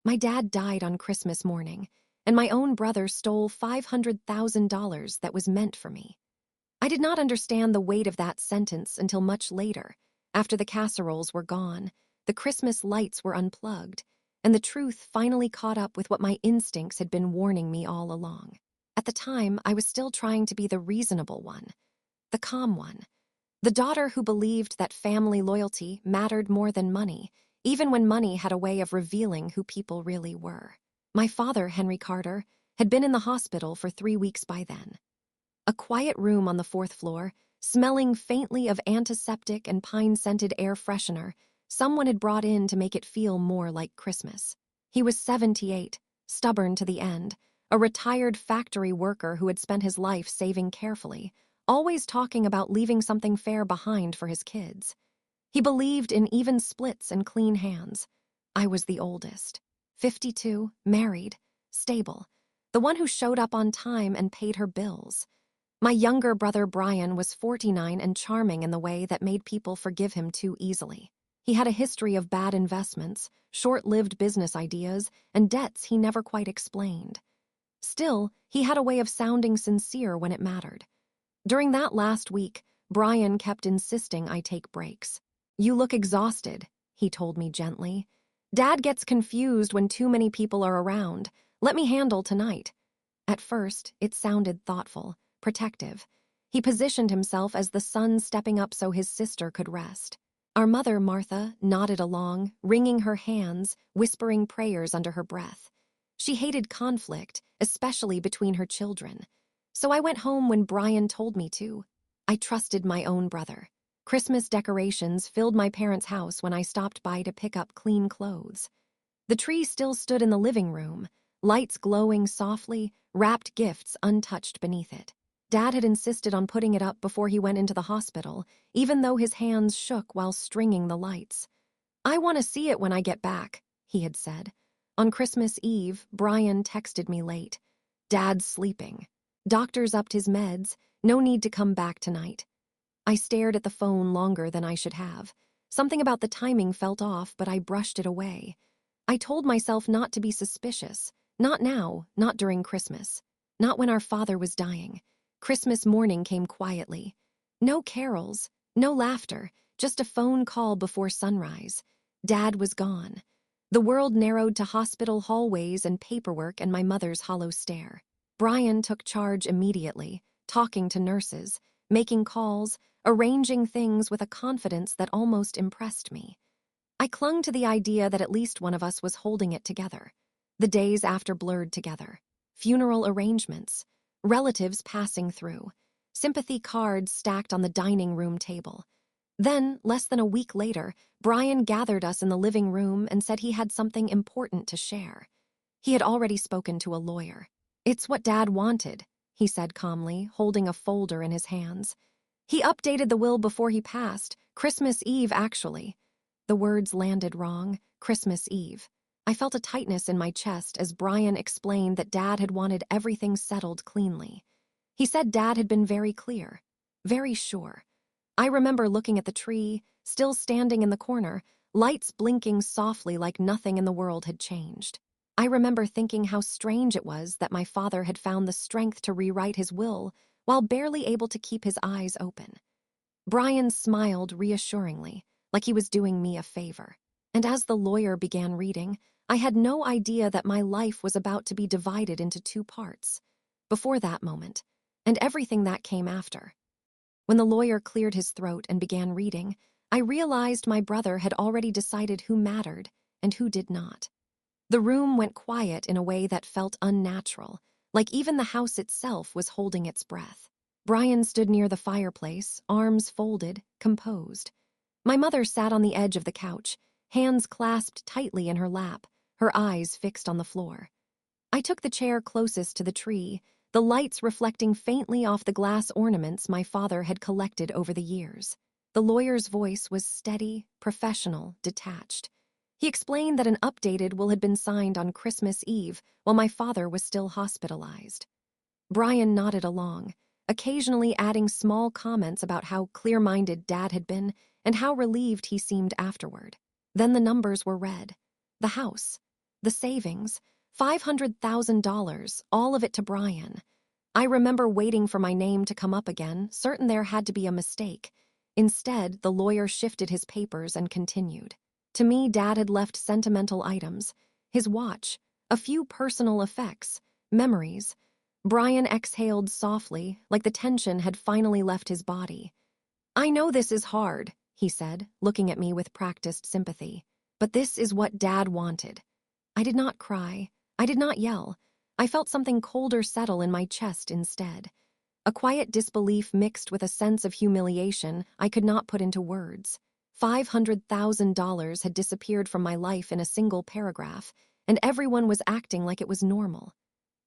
My dad died on Christmas morning, and my own brother stole $500,000 that was meant for me. I did not understand the weight of that sentence until much later, after the casseroles were gone, the Christmas lights were unplugged, and the truth finally caught up with what my instincts had been warning me all along. At the time, I was still trying to be the reasonable one, the calm one, the daughter who believed that family loyalty mattered more than money, even when money had a way of revealing who people really were. My father, Henry Carter, had been in the hospital for 3 weeks by then. A quiet room on the 4th floor, smelling faintly of antiseptic and pine-scented air freshener, someone had brought in to make it feel more like Christmas. He was 78, stubborn to the end, a retired factory worker who had spent his life saving carefully, always talking about leaving something fair behind for his kids. He believed in even splits and clean hands. I was the oldest, 52, married, stable, the one who showed up on time and paid her bills. My younger brother Brian was 49 and charming in the way that made people forgive him too easily. He had a history of bad investments, short-lived business ideas, and debts he never quite explained. Still, he had a way of sounding sincere when it mattered. During that last week, Brian kept insisting I take breaks. "You look exhausted," he told me gently. "Dad gets confused when too many people are around. Let me handle tonight." At first, it sounded thoughtful, protective. He positioned himself as the son stepping up so his sister could rest. Our mother, Martha, nodded along, wringing her hands, whispering prayers under her breath. She hated conflict, especially between her children. So I went home when Brian told me to. I trusted my own brother. Christmas decorations filled my parents' house when I stopped by to pick up clean clothes. The tree still stood in the living room, lights glowing softly, wrapped gifts untouched beneath it. Dad had insisted on putting it up before he went into the hospital, even though his hands shook while stringing the lights. "I want to see it when I get back," he had said. On Christmas Eve, Brian texted me late. "Dad's sleeping. Doctors upped his meds. No need to come back tonight." I stared at the phone longer than I should have. Something about the timing felt off, but I brushed it away. I told myself not to be suspicious. Not now, not during Christmas. Not when our father was dying. Christmas morning came quietly. No carols, no laughter, just a phone call before sunrise. Dad was gone. The world narrowed to hospital hallways and paperwork and my mother's hollow stare. Brian took charge immediately, talking to nurses, making calls, arranging things with a confidence that almost impressed me. I clung to the idea that at least one of us was holding it together. The days after blurred together. Funeral arrangements, relatives passing through, sympathy cards stacked on the dining room table. Then, less than a week later, Brian gathered us in the living room and said he had something important to share. He had already spoken to a lawyer. "It's what Dad wanted," he said calmly, holding a folder in his hands. "He updated the will before he passed, Christmas Eve, actually." The words landed wrong, Christmas Eve. I felt a tightness in my chest as Brian explained that Dad had wanted everything settled cleanly. He said Dad had been very clear, very sure. I remember looking at the tree, still standing in the corner, lights blinking softly like nothing in the world had changed. I remember thinking how strange it was that my father had found the strength to rewrite his will while barely able to keep his eyes open. Brian smiled reassuringly, like he was doing me a favor. And as the lawyer began reading, I had no idea that my life was about to be divided into 2 parts. Before that moment, and everything that came after. When the lawyer cleared his throat and began reading, I realized my brother had already decided who mattered and who did not. The room went quiet in a way that felt unnatural, like even the house itself was holding its breath. Brian stood near the fireplace, arms folded, composed. My mother sat on the edge of the couch, hands clasped tightly in her lap, her eyes fixed on the floor. I took the chair closest to the tree, the lights reflecting faintly off the glass ornaments my father had collected over the years. The lawyer's voice was steady, professional, detached. He explained that an updated will had been signed on Christmas Eve while my father was still hospitalized. Brian nodded along, occasionally adding small comments about how clear-minded Dad had been and how relieved he seemed afterward. Then the numbers were read. The house. The savings, $500,000, all of it to Brian. I remember waiting for my name to come up again, certain there had to be a mistake. Instead, the lawyer shifted his papers and continued. To me, Dad had left sentimental items. His watch, a few personal effects, memories. Brian exhaled softly, like the tension had finally left his body. I know this is hard, he said, looking at me with practiced sympathy. But this is what Dad wanted. I did not cry. I did not yell. I felt something colder settle in my chest instead. A quiet disbelief mixed with a sense of humiliation I could not put into words. $500,000 had disappeared from my life in a single paragraph, and everyone was acting like it was normal.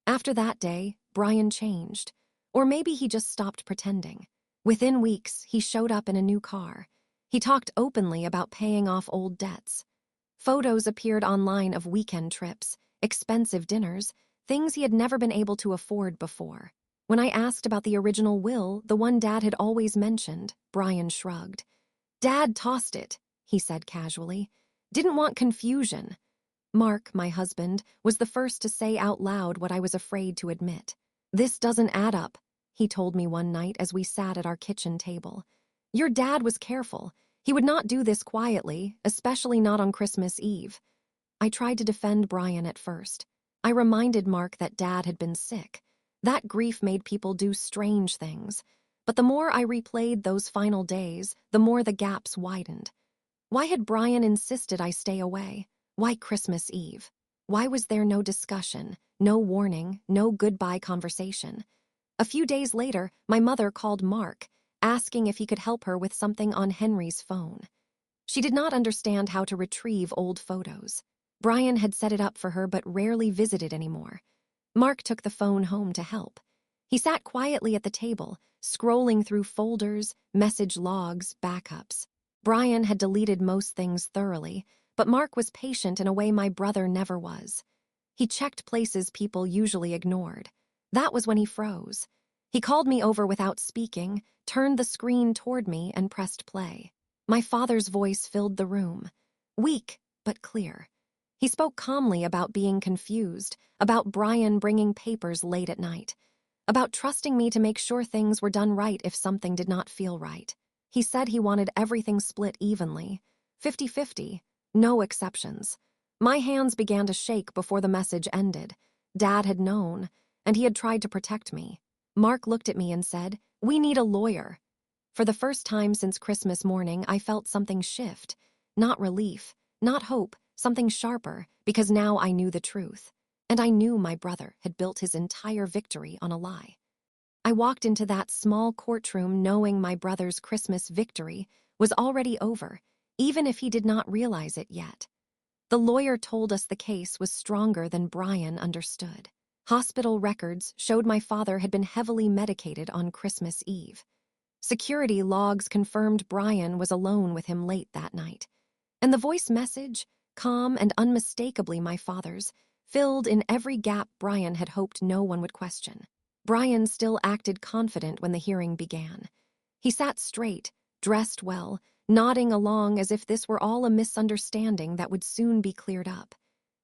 After that day, Brian changed. Or maybe he just stopped pretending. Within weeks, he showed up in a new car. He talked openly about paying off old debts. Photos appeared online of weekend trips, expensive dinners, things he had never been able to afford before. When I asked about the original will, the one Dad had always mentioned, Brian shrugged. Dad tossed it, he said casually. Didn't want confusion. Mark, my husband, was the first to say out loud what I was afraid to admit. This doesn't add up, he told me one night as we sat at our kitchen table. Your dad was careful. He would not do this quietly, especially not on Christmas Eve. I tried to defend Brian at first. I reminded Mark that Dad had been sick. That grief made people do strange things. But the more I replayed those final days, the more the gaps widened. Why had Brian insisted I stay away? Why Christmas Eve? Why was there no discussion, no warning, no goodbye conversation? A few days later, my mother called Mark, asking if he could help her with something on Henry's phone. She did not understand how to retrieve old photos. Brian had set it up for her but rarely visited anymore. Mark took the phone home to help. He sat quietly at the table, scrolling through folders, message logs, backups. Brian had deleted most things thoroughly, but Mark was patient in a way my brother never was. He checked places people usually ignored. That was when he froze. He called me over without speaking, turned the screen toward me, and pressed play. My father's voice filled the room. Weak, but clear. He spoke calmly about being confused, about Brian bringing papers late at night, about trusting me to make sure things were done right if something did not feel right. He said he wanted everything split evenly, 50-50, no exceptions. My hands began to shake before the message ended. Dad had known, and he had tried to protect me. Mark looked at me and said, "We need a lawyer." For the first time since Christmas morning, I felt something shift. Not relief, not hope, something sharper, because now I knew the truth. And I knew my brother had built his entire victory on a lie. I walked into that small courtroom knowing my brother's Christmas victory was already over, even if he did not realize it yet. The lawyer told us the case was stronger than Brian understood. Hospital records showed my father had been heavily medicated on Christmas Eve. Security logs confirmed Brian was alone with him late that night. And the voice message, calm and unmistakably my father's, filled in every gap Brian had hoped no one would question. Brian still acted confident when the hearing began. He sat straight, dressed well, nodding along as if this were all a misunderstanding that would soon be cleared up.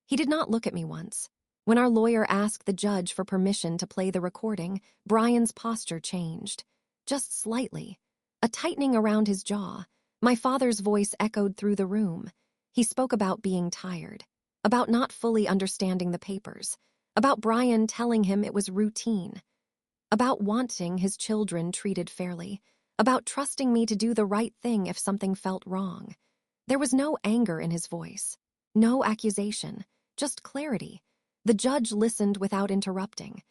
He did not look at me once. When our lawyer asked the judge for permission to play the recording, Brian's posture changed. Just slightly. A tightening around his jaw. My father's voice echoed through the room. He spoke about being tired, about not fully understanding the papers, about Brian telling him it was routine, about wanting his children treated fairly, about trusting me to do the right thing if something felt wrong. There was no anger in his voice, no accusation, just clarity. The judge listened without interrupting.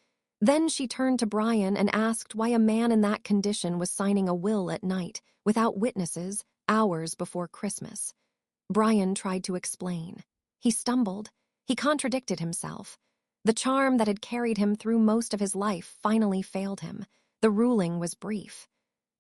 Then she turned to Brian and asked why a man in that condition was signing a will at night, without witnesses, hours before Christmas. Brian tried to explain. He stumbled. He contradicted himself. The charm that had carried him through most of his life finally failed him. The ruling was brief.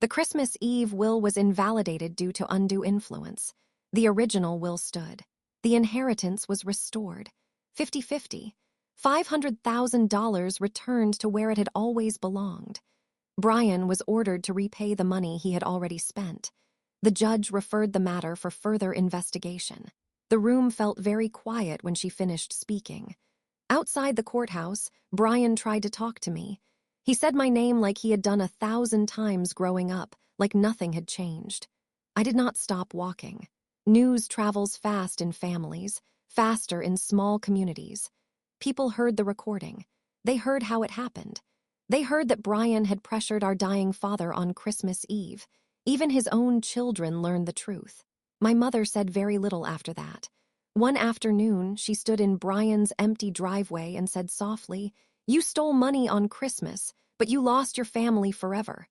The Christmas Eve will was invalidated due to undue influence. The original will stood. The inheritance was restored. 50-50. $500,000 returned to where it had always belonged. Brian was ordered to repay the money he had already spent. The judge referred the matter for further investigation. The room felt very quiet when she finished speaking. Outside the courthouse, Brian tried to talk to me. He said my name like he had done 1,000 times growing up, like nothing had changed. I did not stop walking. News travels fast in families, faster in small communities. People heard the recording. They heard how it happened. They heard that Brian had pressured our dying father on Christmas Eve. Even his own children learned the truth. My mother said very little after that. One afternoon, she stood in Brian's empty driveway and said softly, "You stole money on Christmas, but you lost your family forever."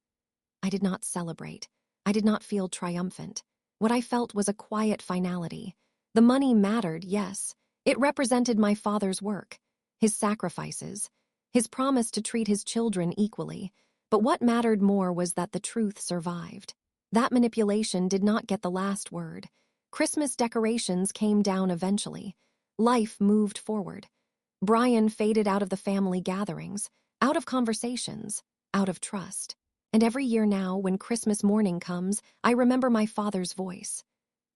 I did not celebrate. I did not feel triumphant. What I felt was a quiet finality. The money mattered, yes. It represented my father's work, his sacrifices, his promise to treat his children equally. But what mattered more was that the truth survived. That manipulation did not get the last word. Christmas decorations came down eventually. Life moved forward. Brian faded out of the family gatherings, out of conversations, out of trust. And every year now, when Christmas morning comes, I remember my father's voice.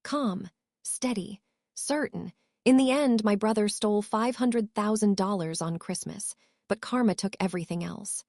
Calm, steady, certain. In the end, my brother stole $500,000 on Christmas, but karma took everything else.